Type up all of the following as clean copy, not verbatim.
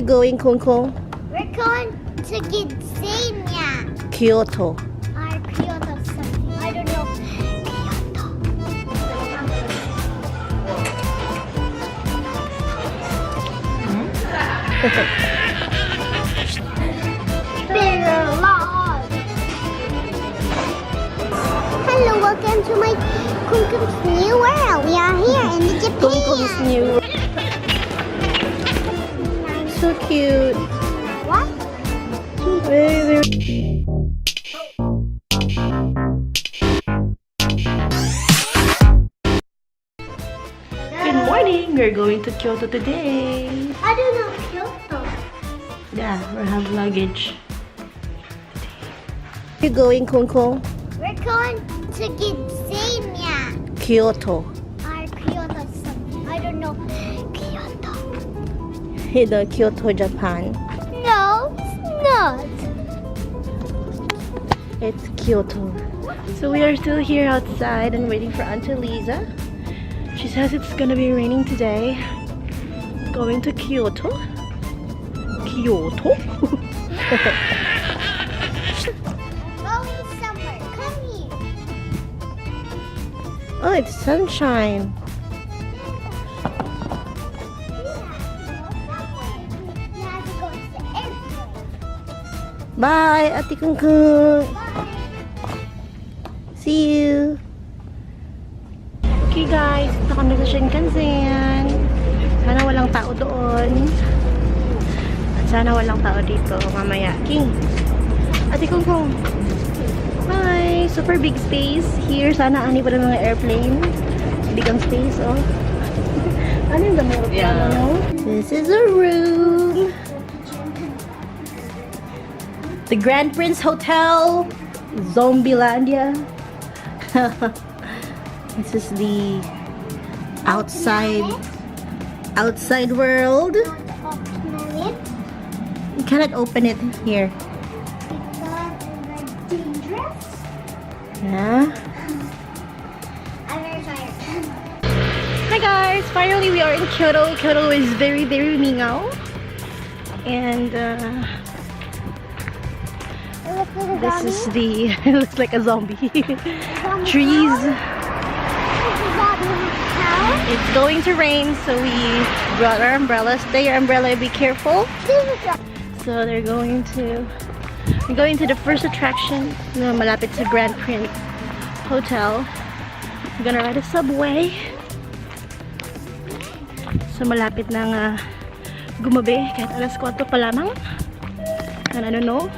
You going, Kunkung? We're going to Gisanya. Kyoto. Or Kyoto something. I don't know. Kyoto. Bigger log. Hello, welcome to my Kunkung's new world. We are here in Japan. Kunkung's new world. So cute. What? Very, very. Good morning. We're going to Kyoto today. I don't know Kyoto. Yeah, we have luggage. You going, Kunkung? We're going to Gisanya. Kyoto. Or Kyoto something. I don't know. Kyoto. You know, Kyoto, Japan. No, it's not. It's Kyoto. So we are still here outside and waiting for Auntie Lisa. She says it's gonna be raining today. Going to Kyoto. Kyoto? Going somewhere. Come here. Oh, it's sunshine. You have to go to the airport. Bye, Ate Kungkung. See you. Okay guys, ito kami sa Shinkansen. Sana walang tao doon. At sana walang tao dito mamaya. King. Ate Kungkung. Hi. Super big space here. Sana ani pa ng mga airplane. Big ang space, oh. Ano yung dami? Yeah. This is a room. The Grand Prince Hotel. Zombielandia. This is the outside world. Open it. You cannot open it here. Because it's dangerous. Yeah. I'm very tired. Hi guys, finally we are in Kyoto. Kyoto is very, very mingaw. And this is the it looks like a zombie. Trees. It's going to rain, so we brought our umbrellas. Stay your umbrella, be careful. So we're going to the first attraction. No, malapit sa Grand Prince Hotel. We're gonna ride a subway. So malapit nang gumabi, kahit alas 4 pa lamang. And I don't know,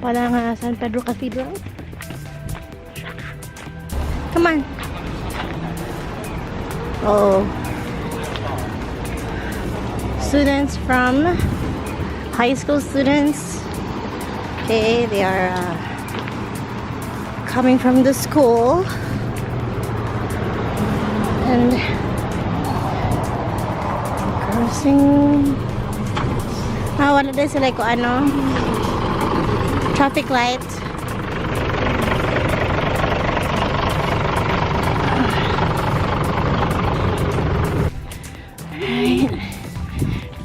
parang San Pedro Cathedral. Come on. Oh, students from high school students. Okay, they are coming from the school and crossing. Wala din sila ko ano traffic light.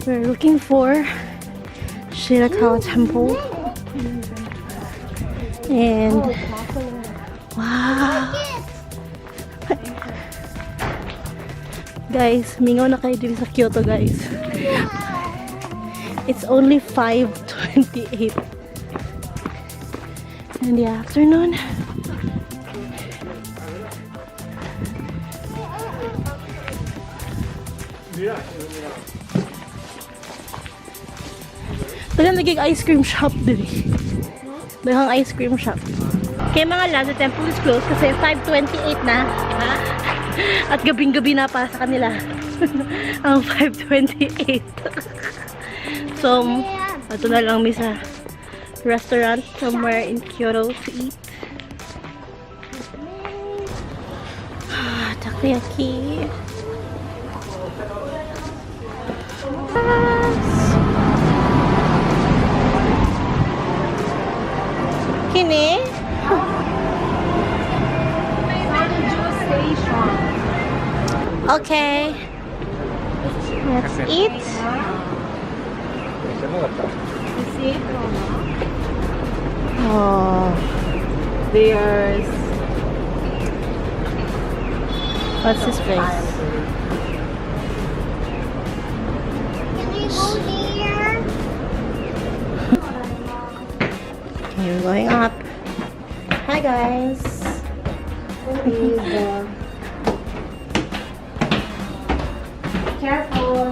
We're looking for Shirakawa Temple. And wow. Guys, mingaw na kayo dito sa Kyoto, guys. It's only 5:28 in the afternoon. Tagang naging ice cream shop din. Dagang ice cream shop. Kaya mga lads, the temple is closed kasi 5:28 na. At gabing-gabi na para sa kanila. Ang 5:28. So, ito na lang may sa restaurant somewhere in Kyoto to eat. Takoyaki. Kini? Okay. Let's eat. see it? Oh, There's what's his face? Can we go there? You're going up. Hi guys. careful.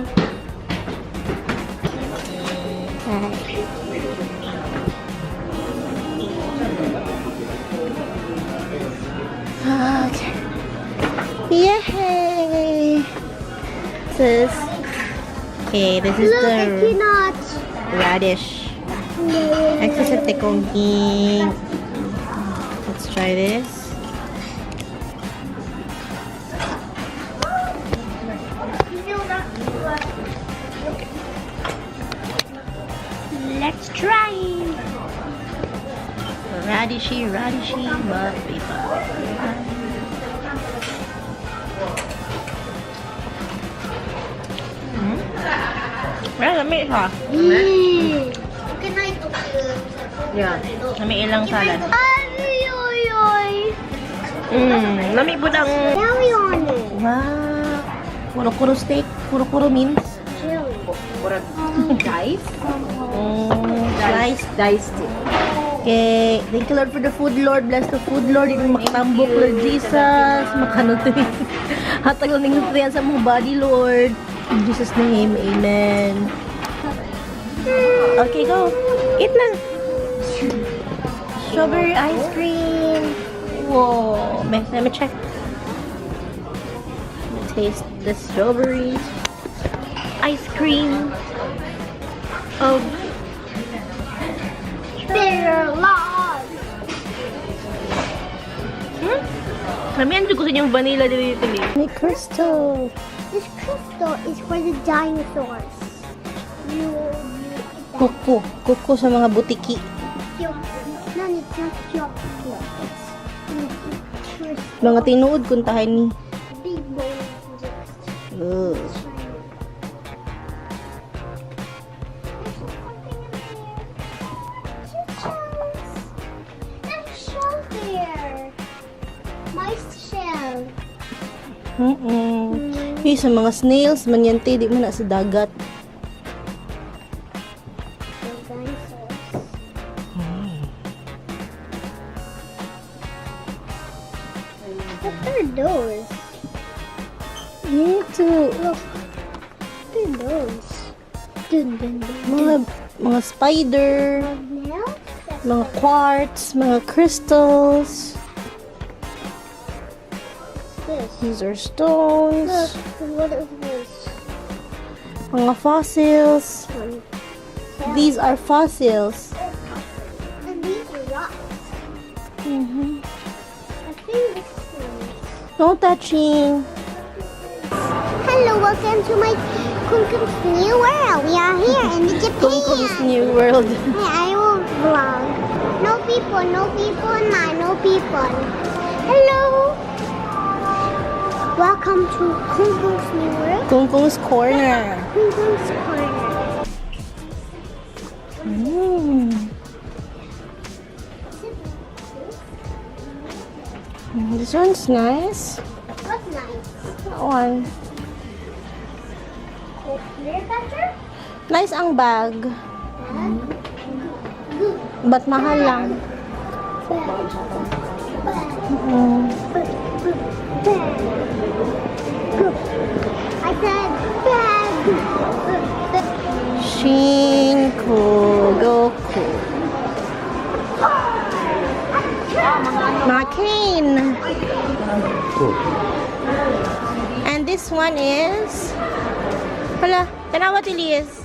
Okay. Yay! This is Look, I the cannot. radish. Access at tekongking. Let's try this. Let's try. Radishy, but well, lamig ha. Can I do it? Yeah. Lamig ilang salad. Ay, oy, oy. Lamig po ng... Jelly on it. Wow. Kuro-kuro steak. Kuro-kuro means. Jelly. Dice? Slice. Diced it. Okay. Thank you, Lord, for the food, Lord. Bless the food, Lord. Ito makatambok, Lord Jesus. Makanutri. Hatag lang ng nutriyan sa mong body, Lord. In Jesus' name, amen. Okay, go. Eat na. Strawberry ice cream. Whoa. Let me check. Taste the strawberry ice cream. Oh. They're alive. Namihan ko sa inyong vanilla dito. May crystal. This crystal is for the dinosaurs. Kuko. Kuko sa mga butiki. No, it's not chocolate. It's crystal. Mga tinuod kung tahan ni. Big bowl. Ugh. Shell there. My shell. Hey, sa mga snails, manyante, di mo na sa dagat. The dinosaurs. What are those? Me too. Look. What are those? Dun, dun, dun, Mga spider, Nails? mga quartz, mga crystals. This. These are stones. Look, what is this? Mga fossils. One. These are fossils. And these are rocks. I think this is... No touching. Hello, welcome to my Kumkum's new world. We are here in Kumkum's Japan. New World. I will vlog. No people, no people. Hello. Welcome to Kumkum's new world. Kumkum's Corner. Kumkum's corner. This one's nice. What's nice? That one. Clear picture? Nice ang bag. Good. But mahal lang. I said bag. Shinkyogoku. Mga cane. And this one is... Hala, tanawa tilis.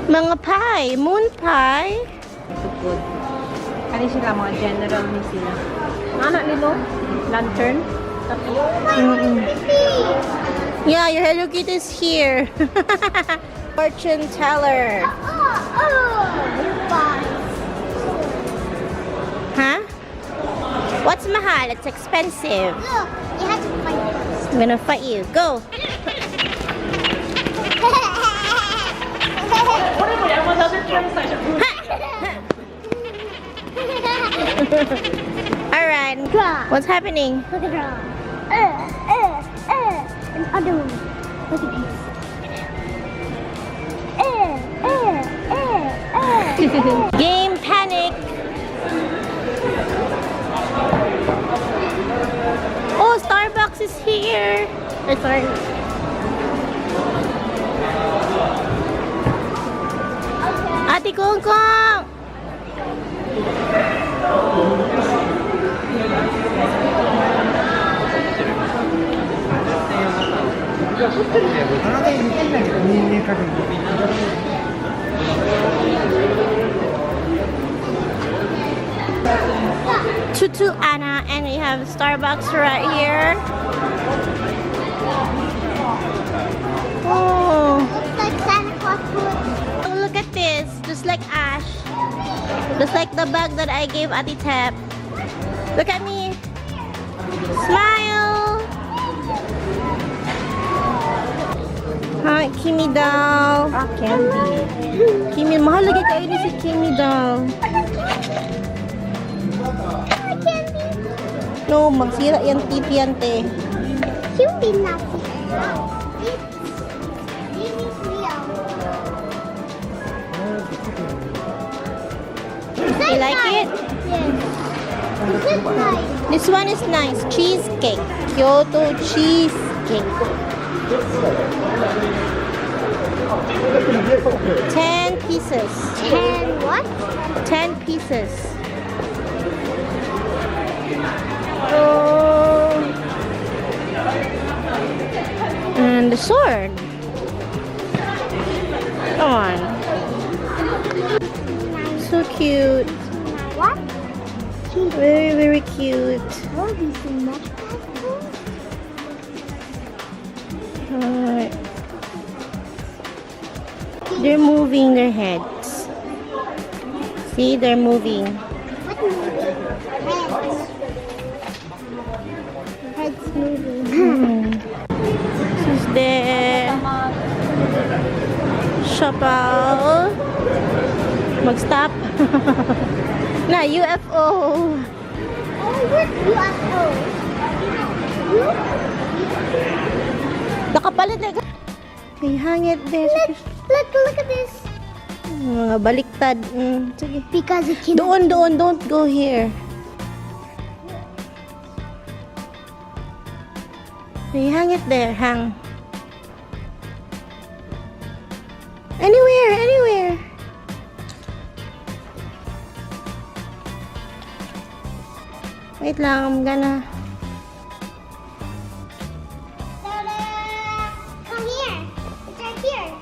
Mga pie. Moon pie. Good. Kani sila mga general ni sila. Anak nilo? Lantern? Yeah, your Hello Kitty is here. Fortune teller. Huh? What's mahal? It's expensive. Look, you have to find this. I'm gonna fight you. Go. Alright. What's happening? Look at her. And other one. Look at this. Game panic. Oh, Starbucks is here. Sorry. Ate Kong Kong. Tutu Anna, and we have Starbucks right here. Oh, Looks like Santa Claus food. oh, look at this, just like Ash, just like the bag that I gave Ati Tep. Look at me, smile. Hi, Kimi daw. Candy. Kimi, mahal lagi kayo ni si Kimi daw. No, magsira yan titi yan te. Cute enough. This is real. You like it? Yes. This is nice. This one is nice. Cheesecake. Kyoto cheesecake. 10 pieces. 10 what? 10 pieces. Oh. And the sword. Come on. So cute. What? Very, very cute. Oh, these are much Alright. They're moving their heads. See, they're moving. What moving? Heads. Heads moving. This is the shopal. Mag-stop. Na, UFO. Oh, look, UFO. Nakapalit na. Hey, hang it there. Look at this. Mga baliktad. Sige. Because it can. Doon. Don't go here. Hey, hang it there. Hang. Anywhere. Wait lang, I'm gonna... Come here. It's right here.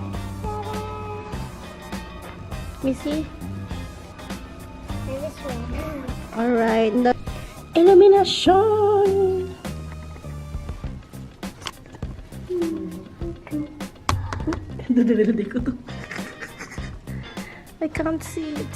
Let me see. And this one. Alright. The illumination. I can't see it.